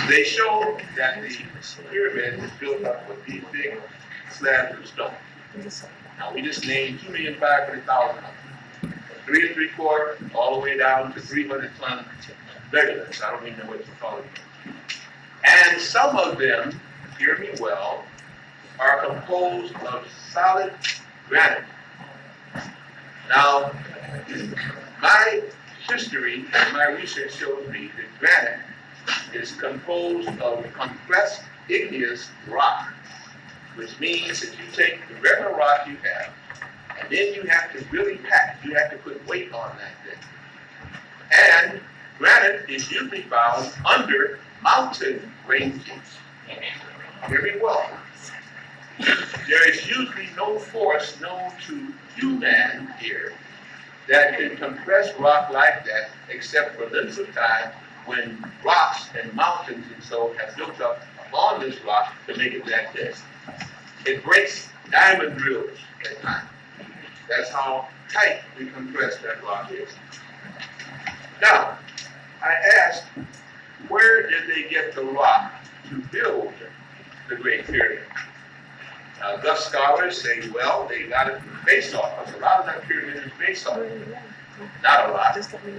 They show that the pyramid is built up with these big slabs of stone. Now we just named 2,500,000 of them. 3 3/4 all the way down to 300-ton megaliths. I don't even know what to call it. And some of them, hear me well, are composed of solid granite. Now, my history and my research shows me that granite is composed of compressed igneous rock, which means that you take the regular rock you have, and then you have to really pack, you have to put weight on that thing. And granite is usually found under mountain ranges. Hear me well. There is usually no force known to human here that can compress rock like that, except for lengths of time when rocks and mountains and so have built up on this rock to make it that thick. It breaks diamond drills at times. That's how tight we compress that rock is. Now, I asked, where did they get the rock to build the Great Pyramid? Thus scholars say, well, they got it from base off. A lot of that pyramid is based off. Not a lot,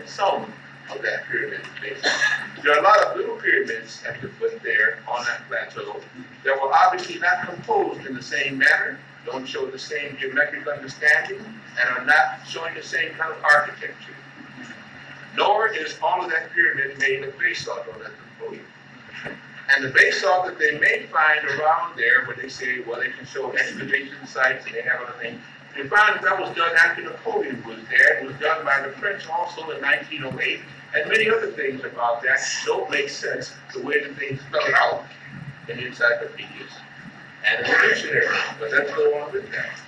some of that pyramid is based off. There are a lot of little pyramids at the foot there on that plateau that were obviously not composed in the same manner, don't show the same geometric understanding, and are not showing the same kind of architecture. Nor is all of that pyramid made of basalt on that component. And the basalt that they may find around there, where they say, well, they can show excavation sites and they have other things, they find that was done after Napoleon was there. It was done by the French also in 1908, and many other things about that don't make sense the way that they spell it out in encyclopedias and in the dictionary, but that's what I want to look at.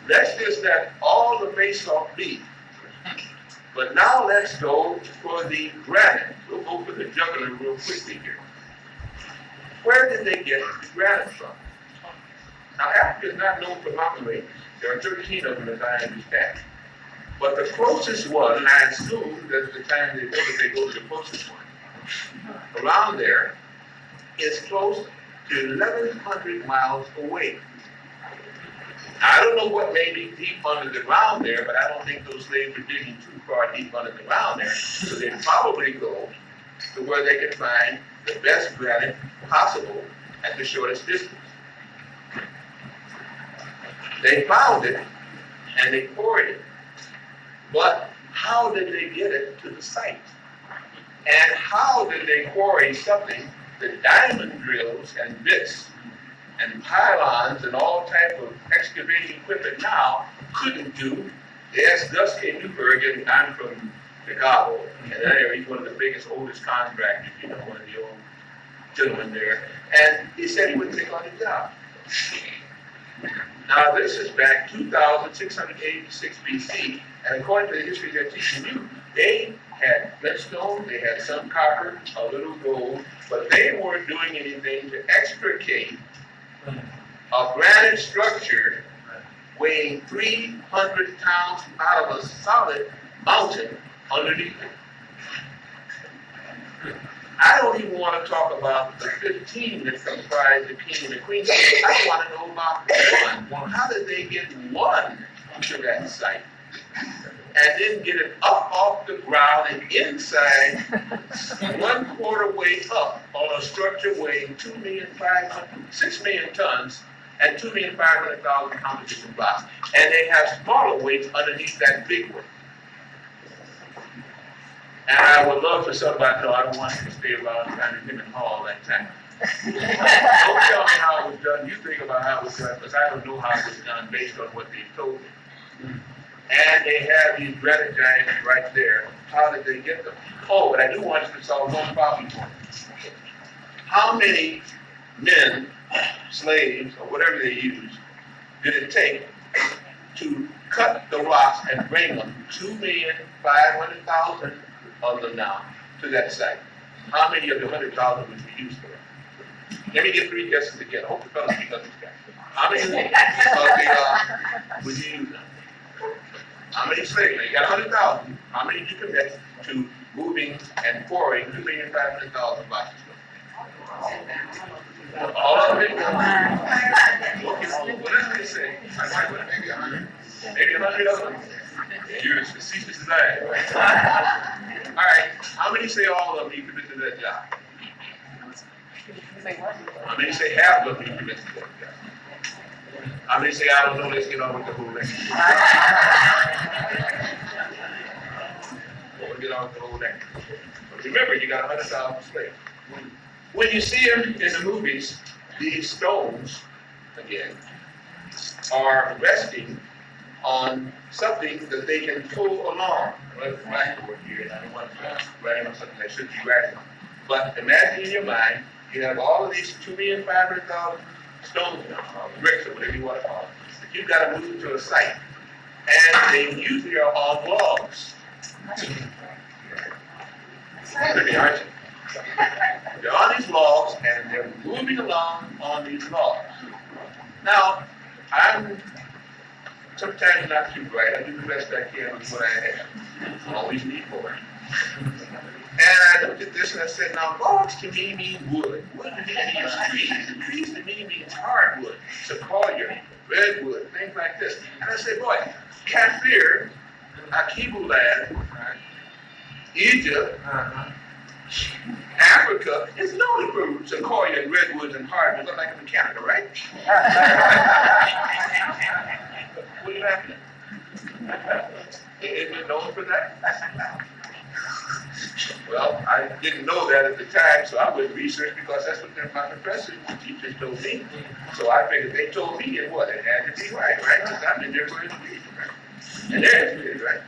Let's just let all the basalt be. But now let's go for the granite. We'll go for the jugular real quickly here. Where did they get the granite from? Now, Africa is not known for mountain ranges. There are 13 of them, as I understand. But the closest one, and I assume that at the time they built it, they go to the closest one, around there, is close to 1,100 miles away. I don't know what may be deep under the ground there, but I don't think those slaves were digging too far deep under the ground there. So they probably go to where they can find the best granite possible at the shortest distance. They found it and they poured it. But how did they get it to the site? And how did they quarry something that diamond drills and bits and pylons and all type of excavating equipment now couldn't do? They asked Gus K. Newberg, and I'm from Chicago, and that area, he's one of the biggest, oldest contractors, you know, one of the old gentlemen there, and he said he wouldn't take on the job. Now this is back 2,686 BC, and according to the history they're teaching you, they had flintstone, they had some copper, a little gold, but they weren't doing anything to extricate a granite structure weighing 300 pounds out of a solid mountain underneath it. I don't even want to talk about the 15 that comprise the king and the queen. I want to know about one. Well, how did they get one to that site? And then get it up off the ground and inside 1/4 way up on a structure weighing 6 million tons and 2,500,000 pounds of blocks. And they have smaller weights underneath that big one. And I would love for somebody to know I don't want to stay around trying to him and haul that time. Don't tell me how it was done. You think about how it was done, because I don't know how it was done based on what they told me. And they have these granite giants right there. How did they get them? Oh, but I do want you to solve one problem for me. How many men, slaves, or whatever they use, did it take to cut the rocks and bring them, 2,500,000 of them now, to that site? How many of the 100,000 would be used for it? Let me get 3 guesses again. I hope the fellows speak up this guy. How many of the would you use them? How many slaves? You got 100,000. How many did you commit to moving and quarrying 2,500,000 blocks? All of it? Okay, what does it say? Maybe 100. Maybe 100 of them? You're as facetious as I am. All right, how many say all of them you commit to that job? How many say half of them you commit to that job? How many say, I don't know, let's get on with the whole thing? We'll get on with the whole thing. But remember, you got 100,000 slaves. When you see them in the movies, these stones, again, are resting on something that they can pull along. Well, it's blackboard here, and I don't want to write on something I shouldn't be writing on. But imagine in your mind, you have all of these 2,500,000 stones, bricks, or whatever you want to call them, that you've got to move to a site. And they usually are on logs. Aren't you? They're on these logs, and they're moving along on these logs. Now, I'm sometimes not too bright. I do the best I can with what I have. I always need more. And I looked at this and I said, now logs to me mean wood. Wood to me means trees. And trees to me means hardwood, sequoia, redwood, things like this. And I said, boy, Kafir, Akibulan, Egypt, Africa is known for sequoia and redwoods and hardwoods, like in Canada, right? What are you laughing at? Isn't it known for that? Well, I didn't know that at the time, so I wouldn't research because that's what my professors and teachers told me. So I figured they told me and what? It had to be right? Because I'm in there for education, right? And they're educated, right?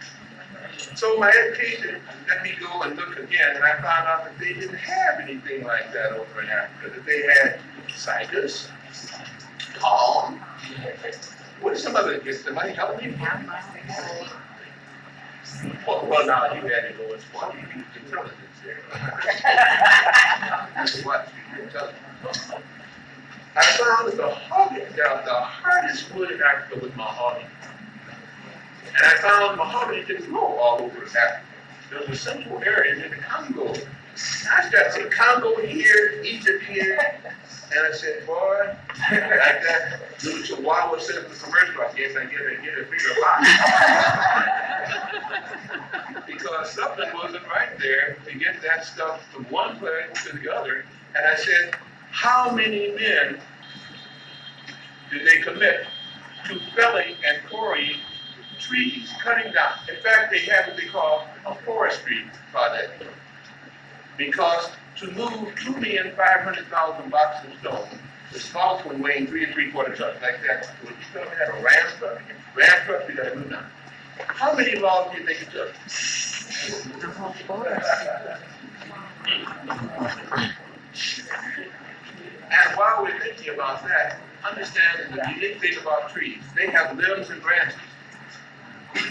So my education let me go and look again, and I found out that they didn't have anything like that over in Africa. That they had cypress, palm. What are some other gifts? Somebody help me? Well, now you had to go and spot. You used intelligence there. What? Intelligence. I found that the hardest wood in Africa was mahogany. And I found mahogany didn't grow all over Africa. There was a central area in the Congo. I started saying Congo here, Egypt here. And I said, boy, like that little Chihuahua said in the commercial, I guess I get a bigger box. Because something wasn't right there to get that stuff from one place to the other. And I said, how many men did they commit to felling and quarrying trees, cutting down? In fact, they have what they call a forestry project. Because to move 2,500,000 boxes of stone, the smallest one weighing 3 3/4 tons, like that, would you still have a ram truck? Ram truck, we got to move now. How many logs do you think it took? The whole forest. And while we're thinking about that, understand the unique thing about trees. They have limbs and branches. And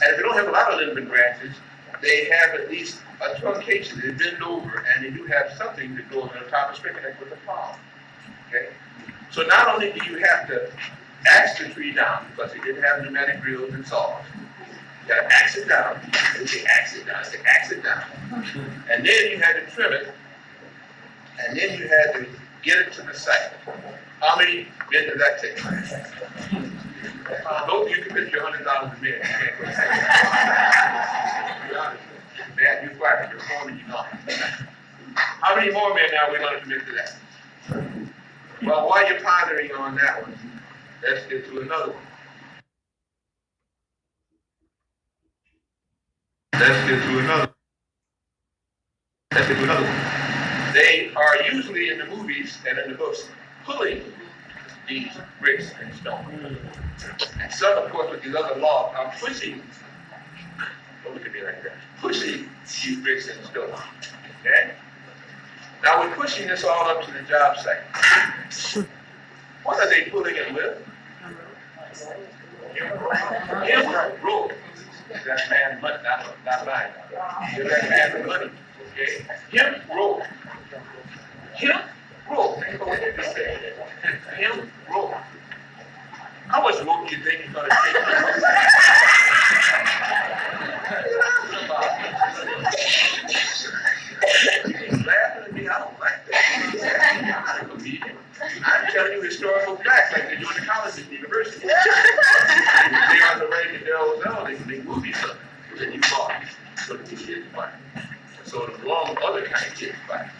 if they don't have a lot of limbs and branches, they have at least a truncation. They bend over, and they do have something that goes on top, especially like with a palm. Okay? So not only do you have to axe the tree down, because they didn't have pneumatic drills and saws. You got to axe it down. They say axe it down. They say axe it down. And then you had to trim it, and then you had to get it to the site. How many men did that take? Both of you commit your $100 a minute. Man, you're fired. You're foreman, you're not. How many more men now we're going to commit to that? Well, while you're pondering on that one, let's get to another one. Let's get to another one. They are usually in the movies and in the books pulling these bricks and stone. And some, of course, with these other logs are pushing. Don't look at me like that. Pushing these bricks and stone. Okay? Now we're pushing this all up to the job site. What are they pulling it with? Hemp rope. That's man money, not mine. That's man money. Okay? Hemp rope. Hemp rope. Think about what they say. Hemp rope. How much rope do you think it's going to take? He's laughing at me. I don't like that. historical facts like they do in the colleges and universities. They are the way to Delbert, they can make movies of it. Then you bought it. So the kids buy it. So the wrong other kind of kids buy it.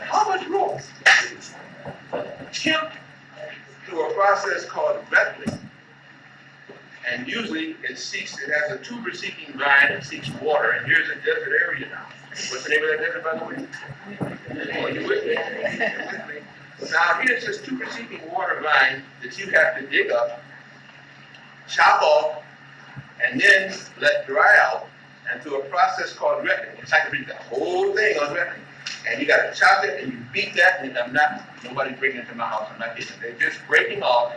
How much more? Temp through a process called wetting. And usually it has a tuber seeking vine that seeks water, and here's a desert area now. What's the name of that desert, by the way? Are you with me? Now here's this tuber seeking water vine that you have to dig up, chop off, and then let dry out, and through a process called wetting. It's like the whole thing on wetting. And you gotta chop it and you beat that, and nobody's breaking into my house, I'm not kidding. They're just breaking off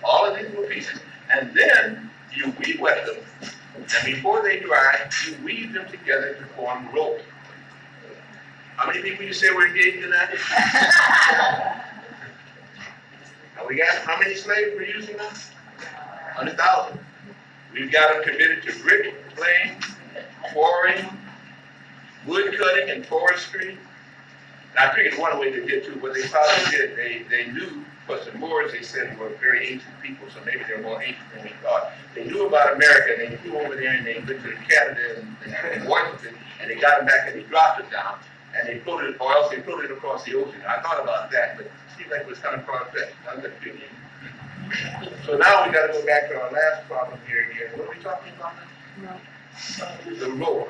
all of these little pieces. And then you re-wet them, and before they dry, you weave them together to form rope. How many people you say were engaged in that? Now we got how many slaves we're using now? 100,000. We've got them committed to brick, laying, quarrying, wood cutting, and forestry. Now I figured one way they did too, what they probably did, they knew. But the Moors, they said, were very ancient people, so maybe they're more ancient than we thought. They knew about America, and they flew over there, and they went to Canada and Washington, and they got them back, and they dropped it down, and they floated, or else they floated across the ocean. I thought about that, but it seemed like it was kind of far-fetched. So now we got to go back to our last problem here again. What are we talking about now? No. The road.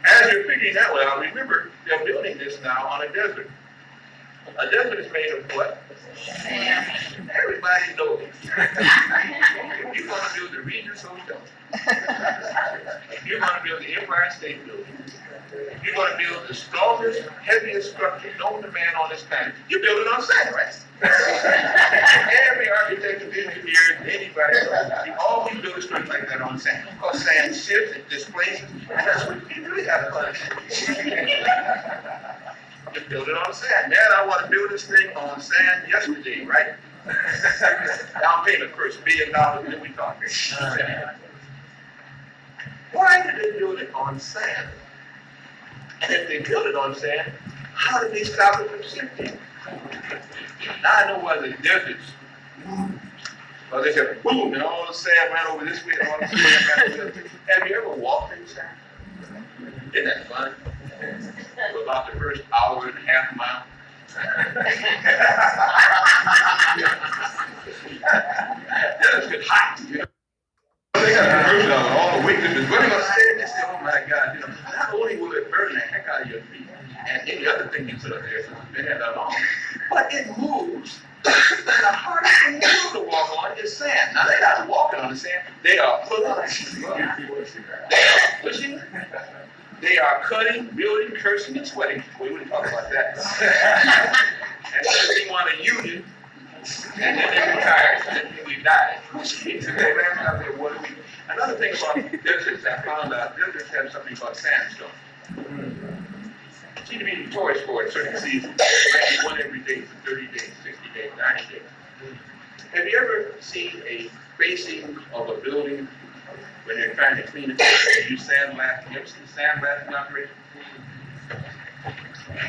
As you're figuring that one out, remember, they're building this now on a desert. A desert is made of what? Sand. Everybody knows it. If you want to build the Regent's Hotel, if you want to build the Empire State Building, if you're going to build the strongest, heaviest structure known to man on this planet, you build it on sand, right? Every architect, engineer, anybody knows, you always build a structure like that on sand. Because sand shifts, it displaces, and that's what you really got to find. Just build it on sand. Man, I want to build this thing on sand yesterday, right? Down payment first, $1 billion, then we talk. Why did they build it on sand? And if they built it on sand, how did they stop it from sinking? Now I know why the deserts. Well, they said, boom, and all the sand ran over this way, and all the sand ran over this way. Have you ever walked in sand? Isn't that fun? For about the first hour and a half mile. That's good hot. You know? They got the version of it, all the weaknesses. What are you going to say? They say, oh my God, you know, not only will it burn the heck out of your feet, and any other thing you put up there, so it's been that long, but it moves. And the hardest thing in the world to walk on is sand. Now they're not walking on the sand, they are pulling. They are pushing. They are cutting, building, cursing, and sweating. We wouldn't talk about that. And then they want a union, and then they retire, and then we die. Another thing about deserts, I found out, deserts have something called sandstone. It seems to be notorious for it certain seasons. Maybe one every day for 30 days, 60 days, 90 days. Have you ever seen a facing of a building when they're trying to clean it, they use sandblasting? You ever seen sandblasting operation?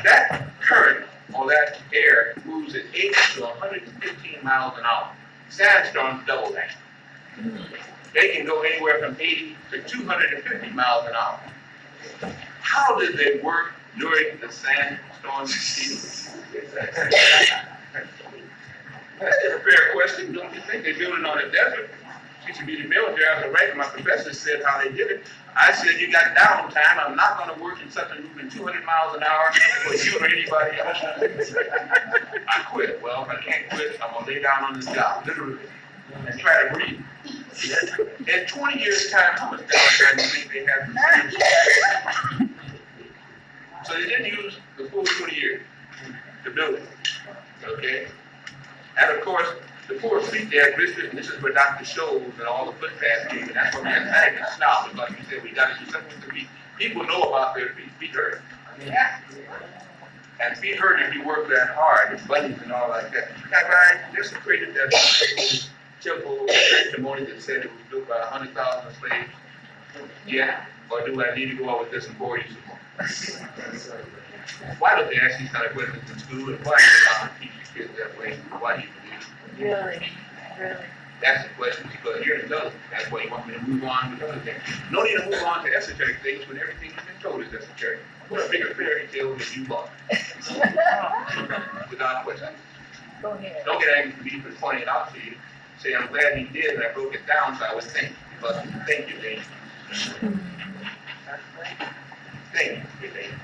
That current or that air moves at 80 to 115 miles an hour. Sandstorms double that. They can go anywhere from 80 to 250 miles an hour. How did they work during the sandstorm season? That's a fair question, don't you think? They built it on a desert. Teaching me the military, I was a rank, my professor said how they did it. I said, you got downtime. I'm not going to work in something moving 200 miles an hour for you or anybody else. I quit. Well, if I can't quit, I'm going to lay down on this job, literally, and try to breathe. In 20 years' time, how much downtime do you think they had for So they didn't use the full 20 years to build it. Okay? And of course, the poor feet there, and this is where Dr. Scholes and all the footpaths came, and that's where we had magnets now, because we said we got to do something with the feet. People know about their feet. Feet hurt. Yeah. And feet hurt if you work that hard, with bunnies and all like that. Now, I desecrated that temple testimony that said it was built by 100,000 slaves. Yeah. Or do I need to go over this and bore you some more? Why don't they ask these kind of questions in school, and why do they not teach? kids that way. Why do you believe it? Really, really. That's the question, but here's another one. That's why you want me to move on with other things. No need to move on to esoteric things when everything you've been told is esoteric. What a bigger fairy tale than you are. Without question. Go ahead. Don't get angry at me for pointing it out to you. Say, I'm glad he did, and I broke it down so I would think. But thank you, Dane. Thank you, Dane.